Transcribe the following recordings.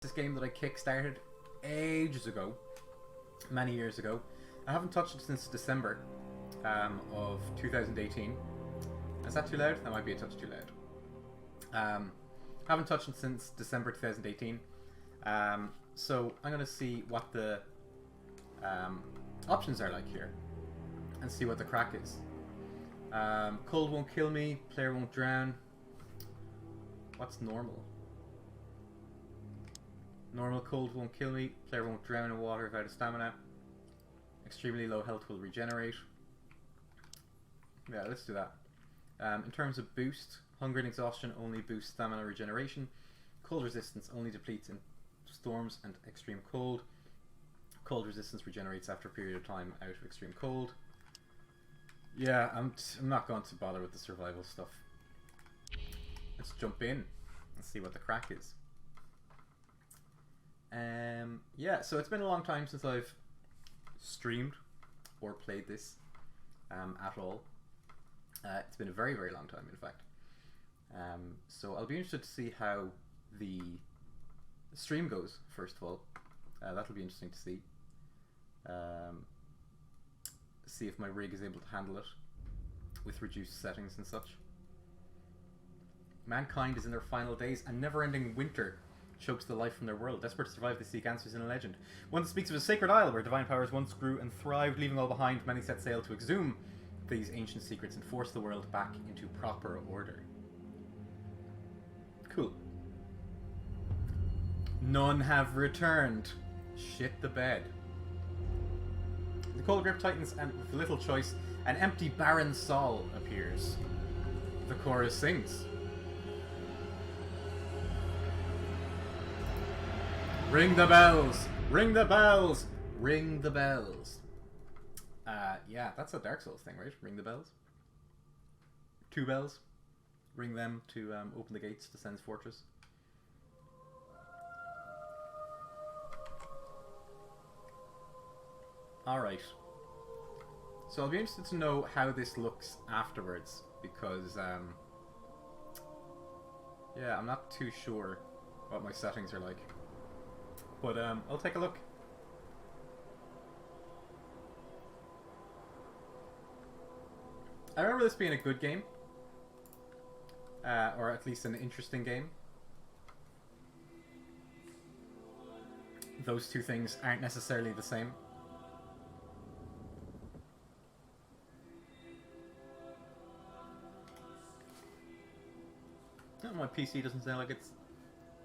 This game that I kickstarted ages ago, many years ago. I haven't touched it since December of 2018. Is that too loud? That might be a touch too loud. Haven't touched it since December 2018. So I'm going to see what the options are like here and see what the crack is. Cold won't kill me, player won't drown. What's normal? Normal cold won't kill me, player won't drown in water if out of stamina. Extremely low health will regenerate. Yeah, let's do that. In terms of boost, hunger and exhaustion only boost stamina regeneration. Cold resistance only depletes in storms and extreme cold. Cold resistance regenerates after a period of time out of extreme cold. Yeah, I'm not going to bother with the survival stuff. Let's jump in and see what the crack is. Yeah, so it's been a long time since I've streamed or played this at all. It's been a very, very long time, in fact. So I'll be interested to see how the stream goes, first of all. That'll be interesting to see. See if my rig is able to handle it with reduced settings and such. Mankind is in their final days, and never-ending winter chokes the life from their world. Desperate to survive, they seek answers in a legend. One speaks of a sacred isle where divine powers once grew and thrived. Leaving all behind, many set sail to exhume these ancient secrets and force the world back into proper order. Cool. None have returned. Shit the bed. The cold grip tightens, and with little choice, an empty barren soul appears. The chorus sings. Ring the bells! Ring the bells! Ring the bells! Yeah, that's a Dark Souls thing, right? Ring the bells. 2 bells. Ring them to open the gates to Sen's Fortress. Alright. So I'll be interested to know how this looks afterwards, because, yeah, I'm not too sure what my settings are like. But I'll take a look. I remember this being a good game. Or at least an interesting game. Those two things aren't necessarily the same. Oh, my PC doesn't sound like it's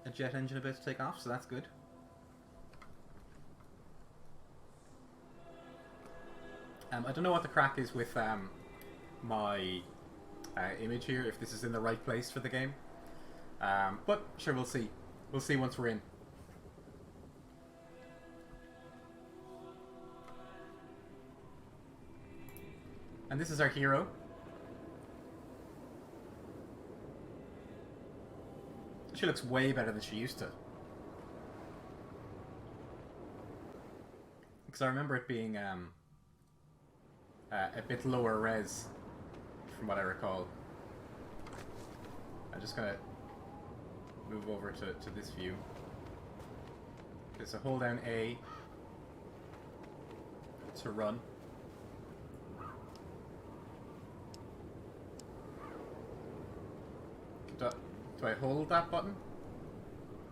a jet engine about to take off, so that's good. I don't know what the crack is with my image here, if this is in the right place for the game. But sure, we'll see. We'll see once we're in. And this is our hero. She looks way better than she used to. Because I remember it being a bit lower res, from what I recall. I'm just gonna move over to this view. Okay, so hold down A to run. Do I hold that button?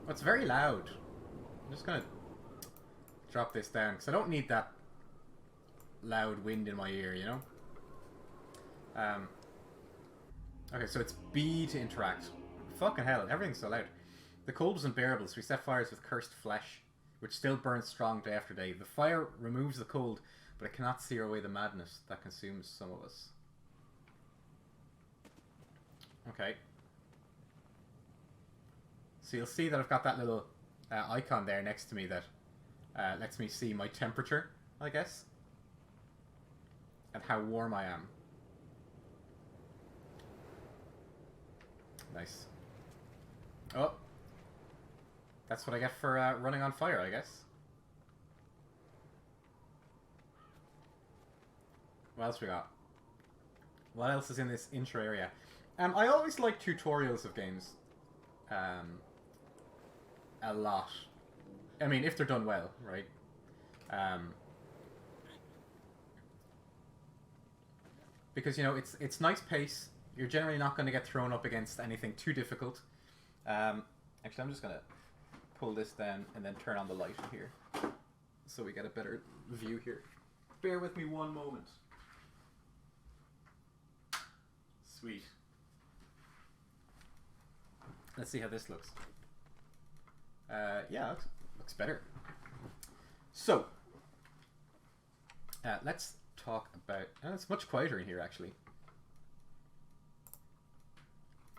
Oh, it's very loud. I'm just gonna drop this down, because I don't need that loud wind in my ear, you know? Okay, so it's B to interact. Fucking hell, everything's so loud. The cold is unbearable, so we set fires with cursed flesh, which still burns strong day after day. The fire removes the cold, but it cannot sear away the madness that consumes some of us. Okay. So you'll see that I've got that little icon there next to me that lets me see my temperature, I guess. And how warm I am. Nice. Oh. That's what I get for running on fire, I guess. What else we got? What else is in this intro area? I always like tutorials of games. A lot. I mean, if they're done well, right? Um, because, you know, it's nice pace. You're generally not going to get thrown up against anything too difficult. Actually, I'm just going to pull this down and then turn on the light here so we get a better view here. Bear with me one moment. Sweet. Let's see how this looks. Yeah, looks better. So, let's talk about... it's much quieter in here, actually.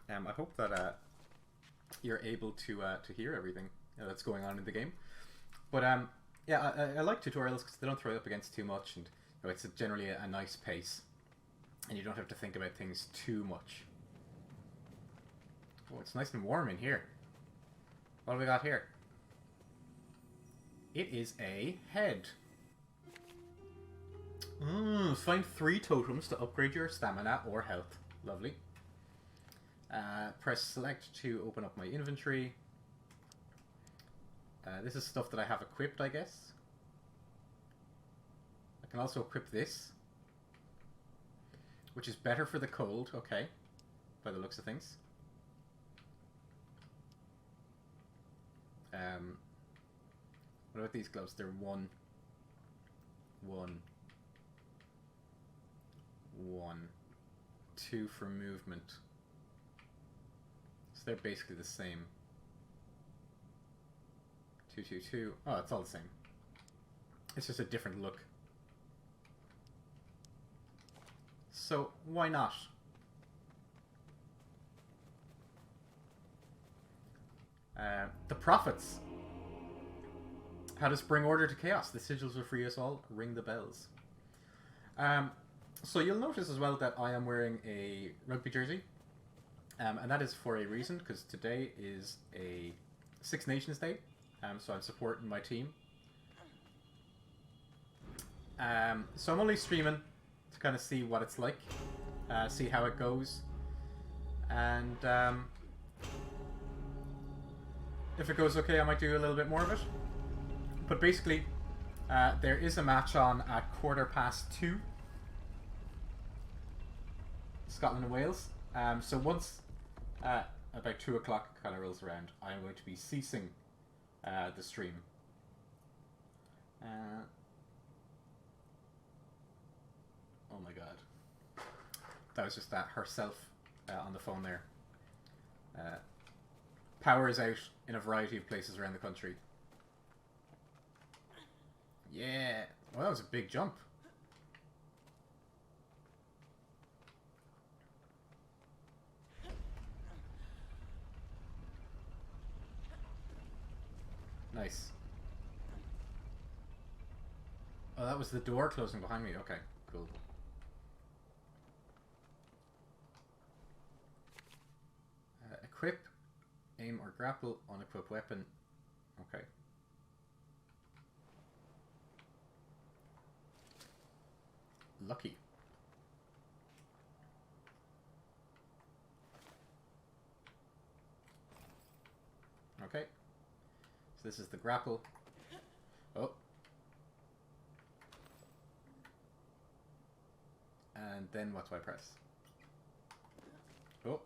I hope that you're able to hear everything that's going on in the game. But yeah, I like tutorials because they don't throw you up against too much, and you know, it's generally a nice pace, and you don't have to think about things too much. Oh, it's nice and warm in here. What have we got here? It is a head. Find 3 totems to upgrade your stamina or health. Lovely. Press select to open up my inventory. This is stuff that I have equipped, I guess. I can also equip this, which is better for the cold, okay, by the looks of things. What about these gloves? They're 1, 1, 1, 2 for movement. So they're basically the same. 2, 2, 2. Oh, it's all the same. It's just a different look. So why not? The Prophets. How to bring order to chaos. The sigils will free us all. Ring the bells. So you'll notice as well that I am wearing a rugby jersey. And that is for a reason, because today is a Six Nations Day. So I'm supporting my team. So I'm only streaming to kind of see what it's like. See how it goes. And if it goes okay, I might do a little bit more of it. But basically, there is a match on at 2:15. Scotland and Wales. So once about 2 o'clock kind of rolls around, I'm going to be ceasing the stream. Oh my god. That was just herself on the phone there. Power is out in a variety of places around the country. Yeah. Well, that was a big jump. Nice. Oh, that was the door closing behind me. Okay, cool. Equip, aim or grapple, unequip weapon. Okay. Lucky. Okay. So this is the grapple. Oh. And then what do I press? Oh.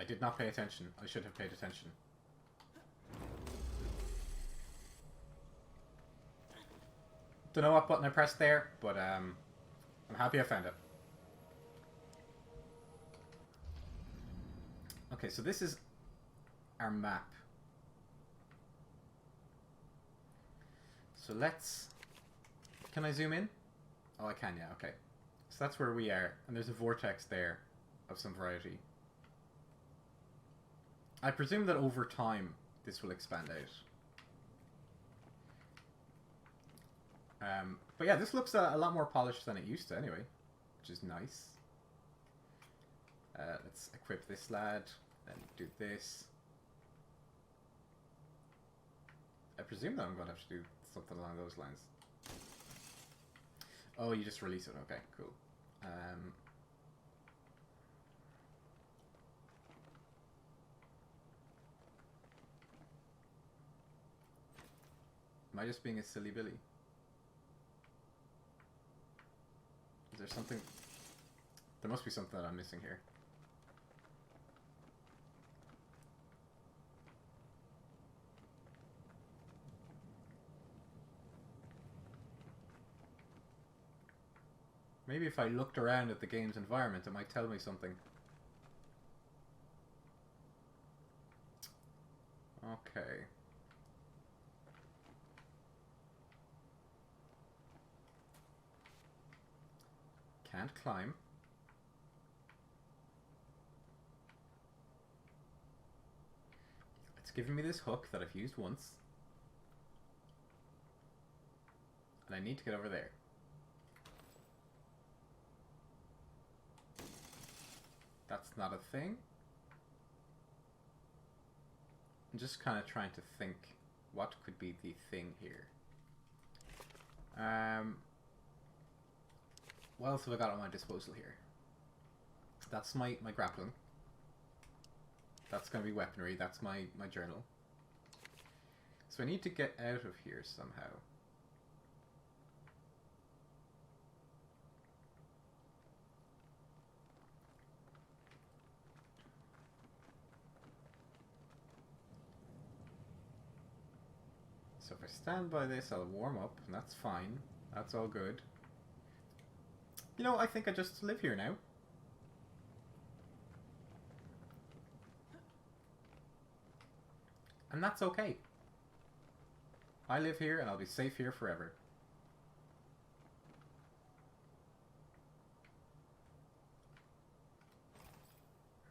I did not pay attention. I should have paid attention. Don't know what button I pressed there, but I'm happy I found it. Okay, so this is our map. So let's... Can I zoom in? Oh, I can, yeah, okay. So that's where we are, and there's a vortex there of some variety. I presume that over time this will expand out. But yeah, this looks a lot more polished than it used to anyway, which is nice. Let's equip this lad, then do this. I presume that I'm going to have to do something along those lines. Oh, you just release it. Okay, cool. Am I just being a silly Billy? Is there something... There must be something that I'm missing here. Maybe if I looked around at the game's environment, it might tell me something. Okay. Can't climb. It's giving me this hook that I've used once. And I need to get over there. That's not a thing. I'm just kind of trying to think what could be the thing here. What else have I got at my disposal here? That's my grappling. That's going to be weaponry. That's my journal. So I need to get out of here somehow. So if I stand by this, I'll warm up, and that's fine. That's all good. You know, I think I just live here now. And that's okay. I live here, and I'll be safe here forever.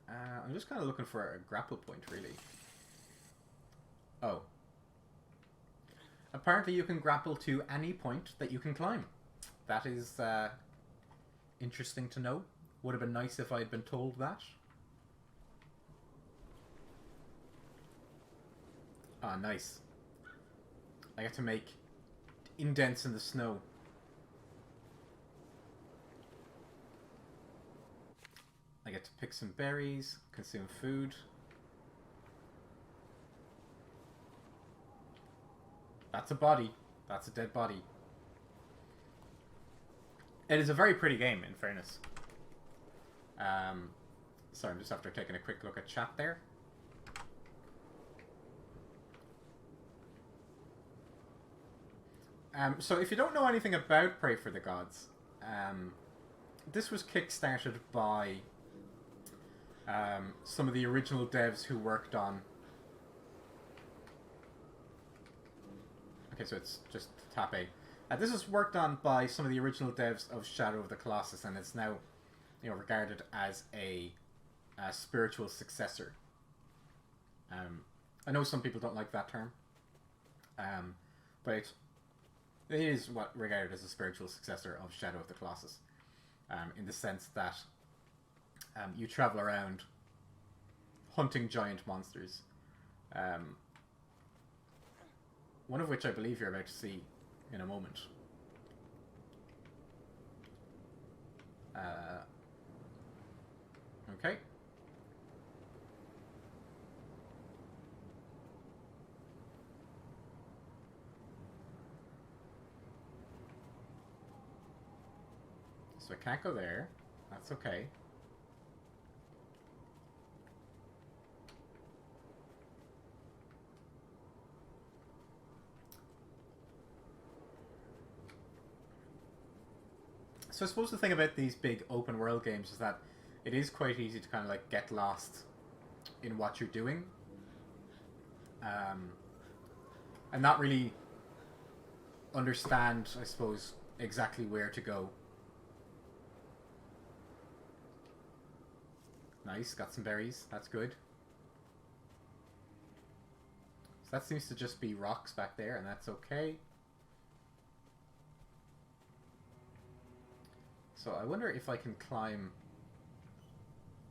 I'm just kind of looking for a grapple point, really. Oh. Apparently you can grapple to any point that you can climb. That is interesting to know. Would have been nice if I had been told that. Ah, nice. I get to make indents in the snow. I get to pick some berries, consume food. That's a body. That's a dead body. It is a very pretty game, in fairness. Sorry, I'm just after taking a quick look at chat there. So if you don't know anything about Praey for the Gods, this was kickstarted by some of the original devs who worked on... Okay, so it's just tap A. This was worked on by some of the original devs of Shadow of the Colossus, and it's now, you know, regarded as a spiritual successor. I know some people don't like that term, but it is what regarded as a spiritual successor of Shadow of the Colossus, in the sense that you travel around hunting giant monsters. One of which I believe you're about to see in a moment. Okay. So I can't go there. That's okay. So I suppose the thing about these big open world games is that it is quite easy to kind of like get lost in what you're doing. And not really understand, I suppose, exactly where to go. Nice, got some berries. That's good. So that seems to just be rocks back there, and that's okay. So I wonder if I can climb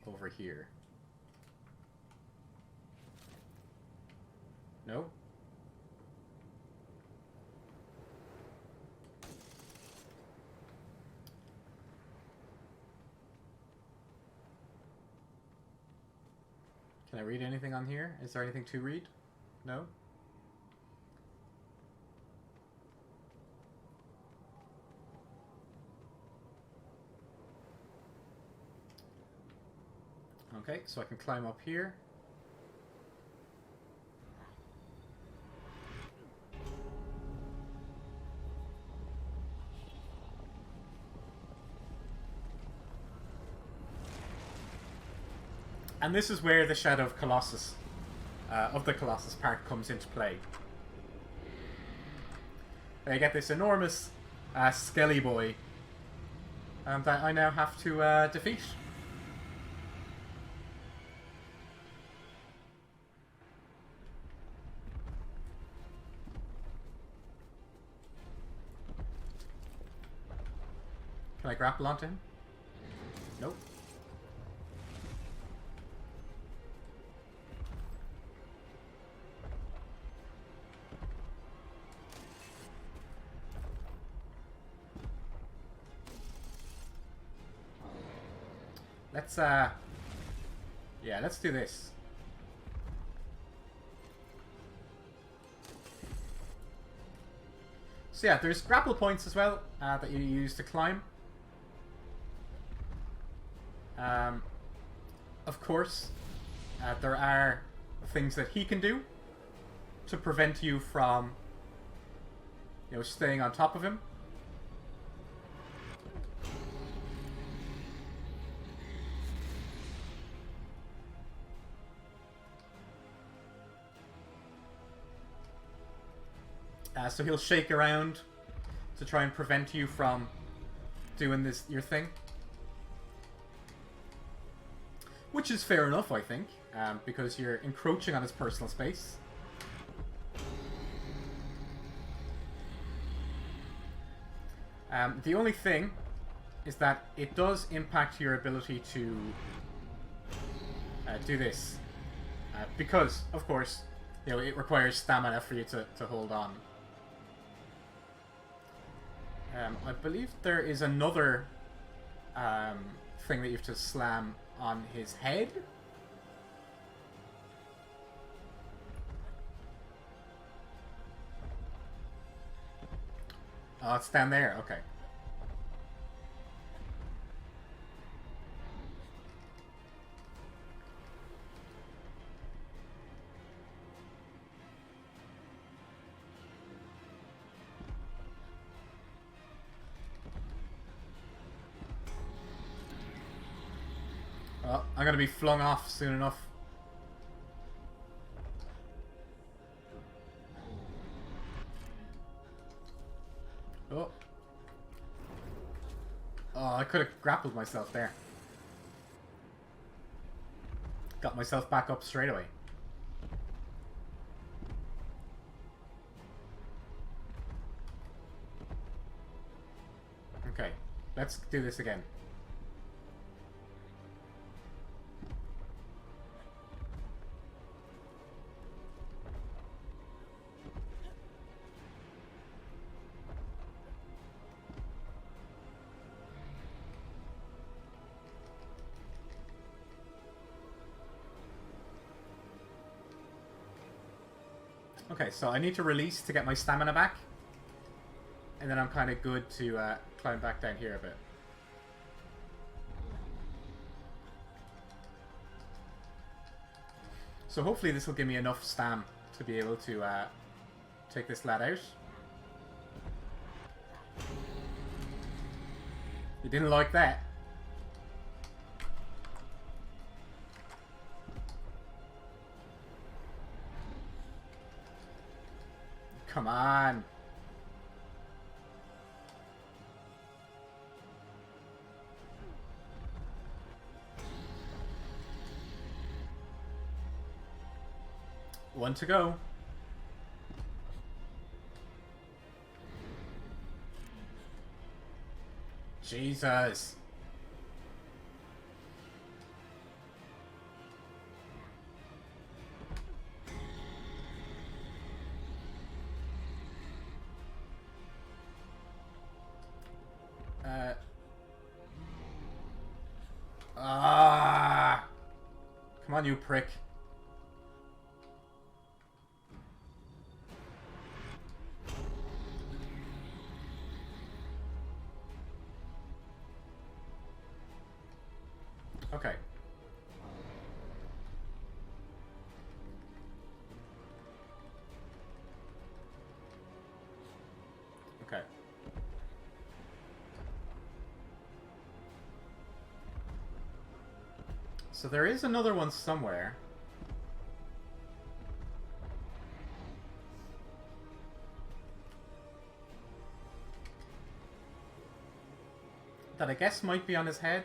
over here. No? Can I read anything on here? Is there anything to read? No? Okay, so I can climb up here. And this is where the shadow of Colossus, of the Colossus part, comes into play. I get this enormous skelly boy that I now have to defeat. Can I grapple onto him? Nope. Let's, yeah, let's do this. So yeah, there's grapple points as well that you use to climb. Of course, there are things that he can do to prevent you from, you know, staying on top of him. So he'll shake around to try and prevent you from doing this, your thing. Which is fair enough, I think, because you're encroaching on his personal space. The only thing is that it does impact your ability to do this. Because, of course, you know, it requires stamina for you to hold on. I believe there is another thing that you have to slam on his head. Oh, it's down there. Okay. Well, I'm going to be flung off soon enough. Oh. Oh, I could have grappled myself there. Got myself back up straight away. Okay, let's do this again. Okay, so I need to release to get my stamina back. And then I'm kind of good to climb back down here a bit. So hopefully this will give me enough stam to be able to take this lad out. You didn't like that? Come on. One to go. Jesus. Come on, you prick. Okay. Okay. So there is another one somewhere. That I guess might be on his head.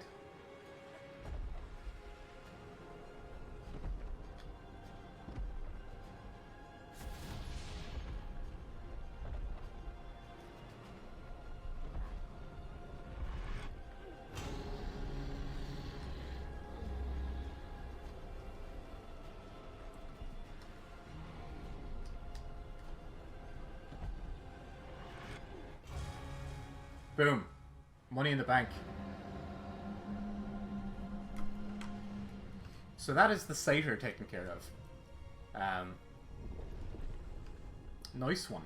Boom. Money in the bank. So that is the satyr taken care of. Nice one.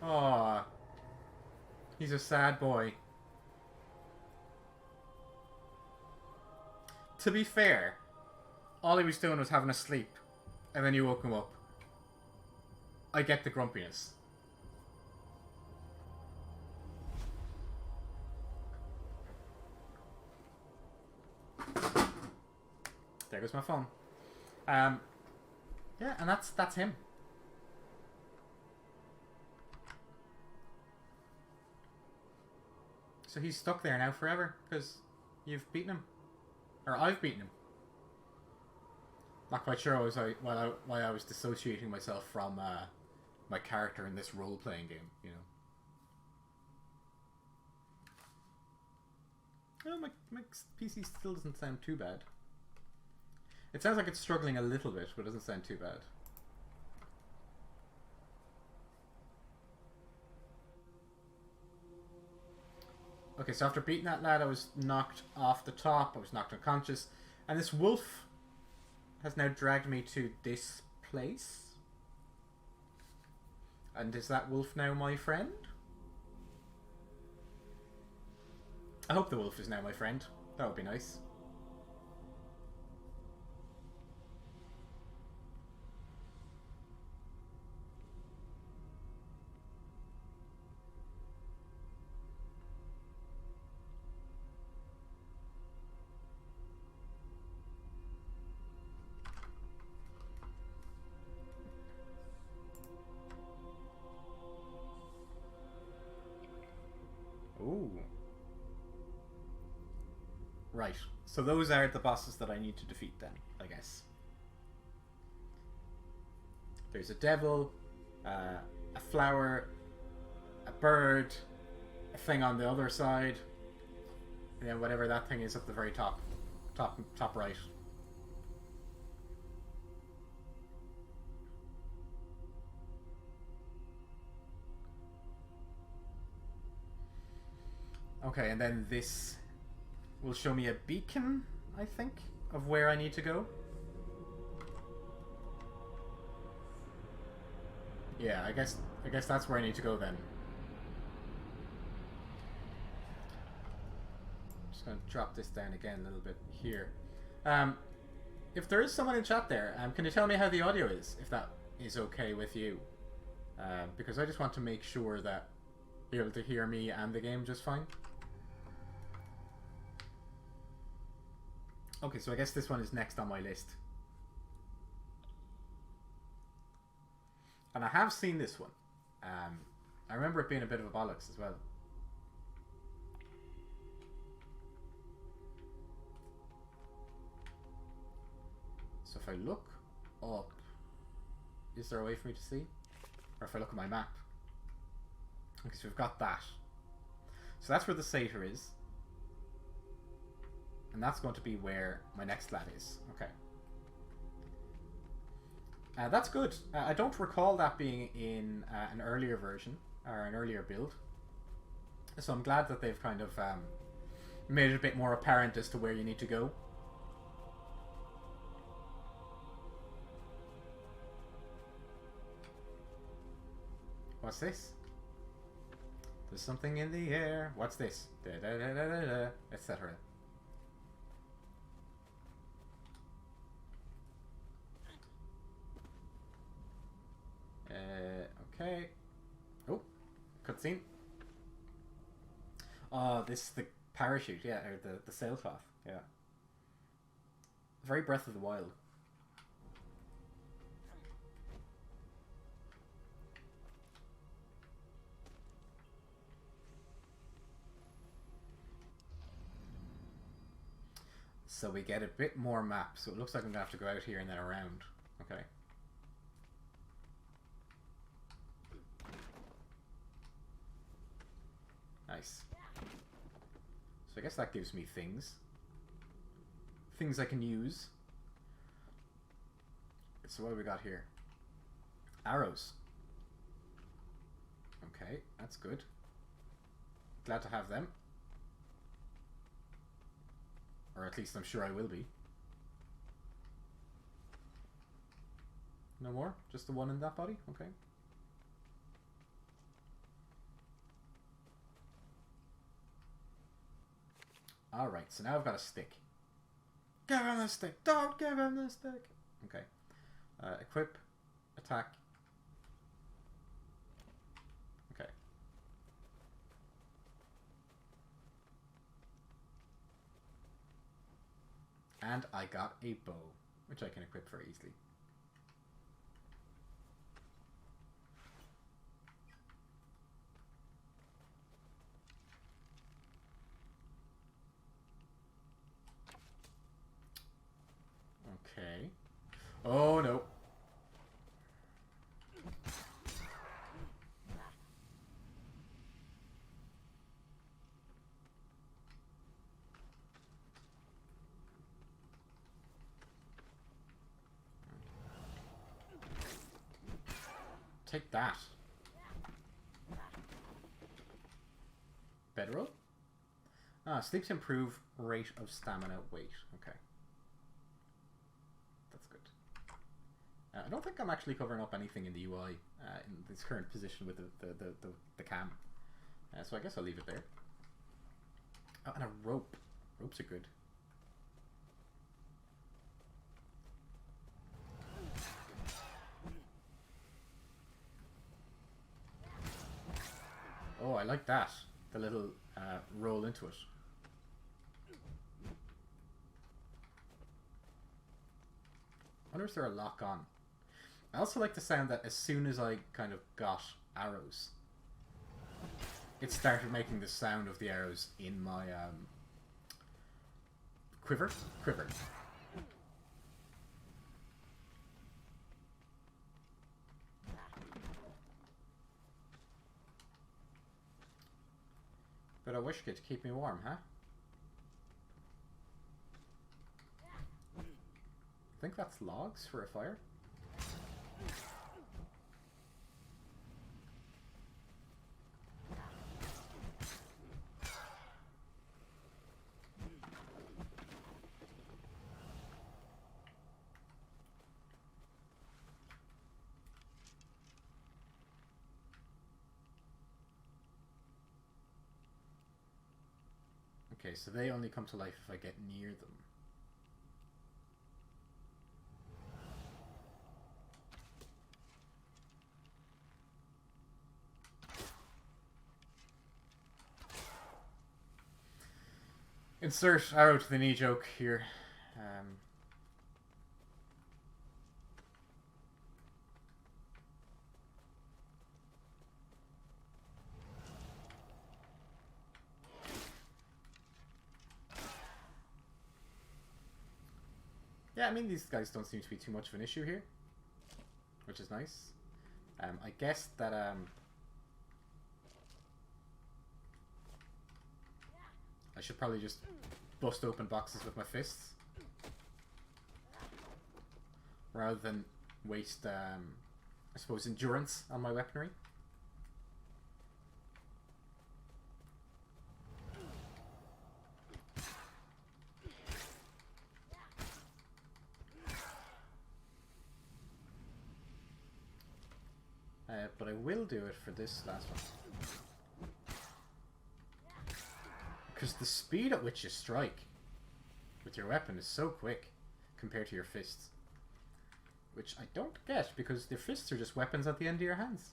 Aww. He's a sad boy. To be fair, all he was doing was having a sleep, and then you woke him up. I get the grumpiness. There goes my phone. Yeah, and that's him. So he's stuck there now forever, because you've beaten him. Or I've beaten him. Not quite sure why I was dissociating myself from my character in this role-playing game, you know. Oh, my PC still doesn't sound too bad. It sounds like it's struggling a little bit, but it doesn't sound too bad. Okay, so after beating that lad, I was knocked off the top, I was knocked unconscious, and this wolf has now dragged me to this place. And is that wolf now my friend? I hope the wolf is now my friend. That would be nice. Ooh. Right. So those are the bosses that I need to defeat then, I guess. There's a devil, a flower, a bird, a thing on the other side, and then whatever that thing is at the very top right. Okay, and then this will show me a beacon, I think, of where I need to go. Yeah, I guess that's where I need to go then. Just gonna drop this down again a little bit here. If there is someone in chat there, can you tell me how the audio is, if that is okay with you? Because I just want to make sure that you're able to hear me and the game just fine. Okay, so I guess this one is next on my list. And I have seen this one. I remember it being a bit of a bollocks as well. So if I look up, is there a way for me to see? Or if I look at my map? Okay, so we've got that. So that's where the satyr is. And that's going to be where my next lad is. Okay. That's good. I don't recall that being in an earlier version, or an earlier build. So I'm glad that they've kind of made it a bit more apparent as to where you need to go. What's this? There's something in the air. What's this? Da da da da da da, etc. Okay. Oh, cutscene. Oh, this is the parachute, yeah, or the sailcloth, yeah. Very Breath of the Wild. So we get a bit more map, so it looks like I'm going to have to go out here and then around. Okay. Nice. So I guess that gives me things. Things I can use. So what do we got here? Arrows. Okay, that's good. Glad to have them. Or at least I'm sure I will be. No more? Just the one in that body? Okay. Alright, so now I've got a stick. Give him the stick! Don't give him the stick! Okay. Equip. Attack. Okay. And I got a bow, which I can equip very easily. Okay. Oh no. Take that. Bedroll? Ah, sleep to improve rate of stamina weight. Okay. That's good. I don't think I'm actually covering up anything in the UI in this current position with the cam. So I guess I'll leave it there. Oh, and a rope. Ropes are good. Oh, I like that. The little roll into it. I wonder if there a lock on. I also like the sound that as soon as I kind of got arrows, it started making the sound of the arrows in my quiver. But I wish it to keep me warm, huh? I think that's logs for a fire. Okay, so they only come to life if I get near them. Insert arrow to the knee joke here. Yeah, I mean, these guys don't seem to be too much of an issue here, which is nice. I guess that I should probably just bust open boxes with my fists rather than waste, I suppose, endurance on my weaponry. But I will do it for this last one. Because the speed at which you strike with your weapon is so quick compared to your fists. which I don't get because their fists are just weapons at the end of your hands.